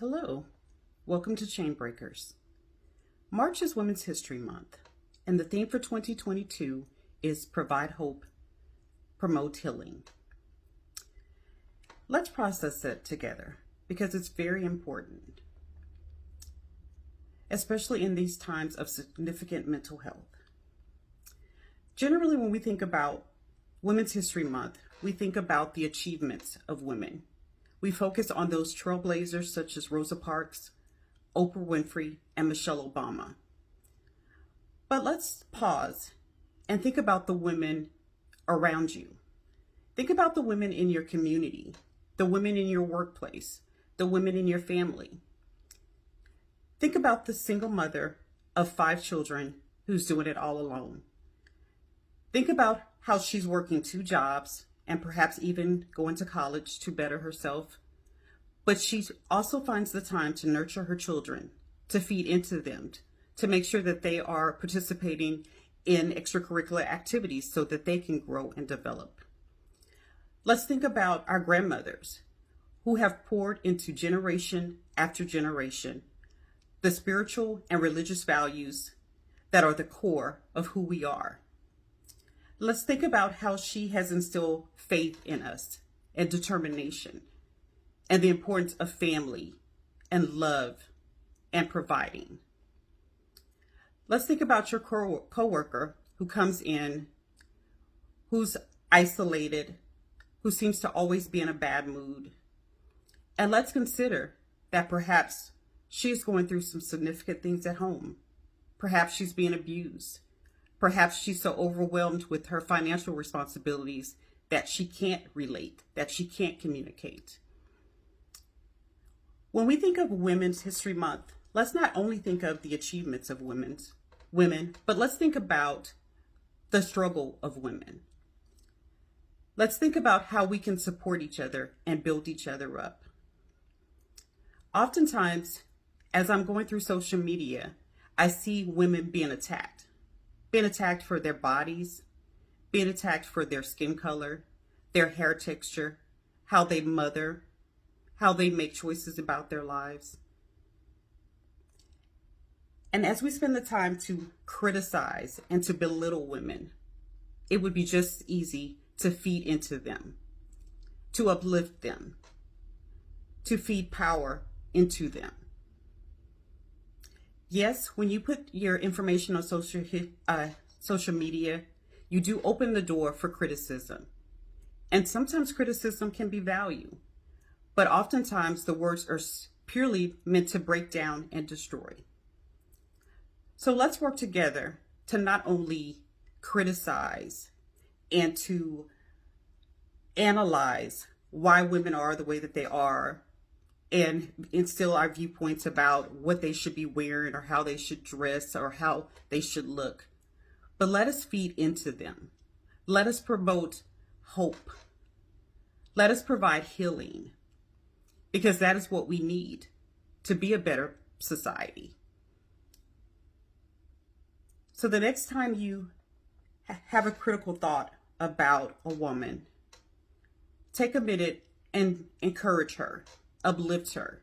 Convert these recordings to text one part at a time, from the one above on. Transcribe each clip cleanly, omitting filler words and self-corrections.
Hello, welcome to Chain Breakers. March is Women's History Month, and the theme for 2022 is Provide Hope, Promote Healing. Let's process it together because it's very important, especially in these times of significant mental health. Generally, when we think about Women's History Month, we think about the achievements of women. We focus on those trailblazers such as Rosa Parks, Oprah Winfrey, and Michelle Obama. But let's pause and think about the women around you. Think about the women in your community, the women in your workplace, the women in your family. Think about the single mother of 5 children who's doing it all alone. Think about how she's working 2 jobs and perhaps even going to college to better herself. But she also finds the time to nurture her children, to feed into them, to make sure that they are participating in extracurricular activities so that they can grow and develop. Let's think about our grandmothers who have poured into generation after generation the spiritual and religious values that are the core of who we are. Let's think about how she has instilled faith in us and determination and the importance of family and love and providing. Let's think about your coworker who comes in, who's isolated, who seems to always be in a bad mood. And let's consider that perhaps she's going through some significant things at home. Perhaps she's being abused. Perhaps she's so overwhelmed with her financial responsibilities that she can't relate, that she can't communicate. When we think of Women's History Month, let's not only think of the achievements of women, but let's think about the struggle of women. Let's think about how we can support each other and build each other up. Oftentimes, as I'm going through social media, I see women being attacked for their bodies, being attacked for their skin color, their hair texture, how they mother, how they make choices about their lives. And as we spend the time to criticize and to belittle women, it would be just easy to feed into them, to uplift them, to feed power into them. Yes, when you put your information on social media, you do open the door for criticism. And sometimes criticism can be value, but oftentimes the words are purely meant to break down and destroy. So let's work together to not only criticize and to analyze why women are the way that they are, and instill our viewpoints about what they should be wearing or how they should dress or how they should look. But let us feed into them. Let us promote hope. Let us provide healing, because that is what we need to be a better society. So the next time you have a critical thought about a woman, take a minute and encourage her. Uplift her,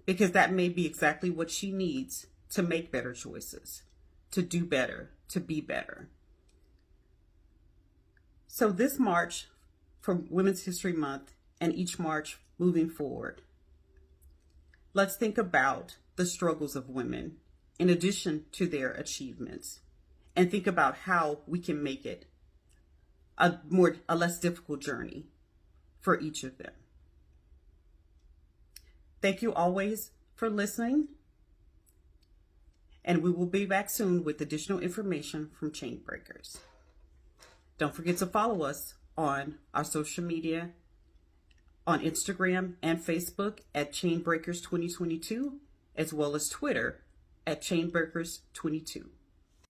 because that may be exactly what she needs to make better choices, to do better, to be better. So this March for Women's History Month and each March moving forward, let's think about the struggles of women in addition to their achievements, and think about how we can make it a less difficult journey for each of them. Thank you always for listening, and we will be back soon with additional information from Chain Breakers. Don't forget to follow us on our social media, on Instagram and Facebook at Chain Breakers 2022, as well as Twitter at Chain Breakers 22.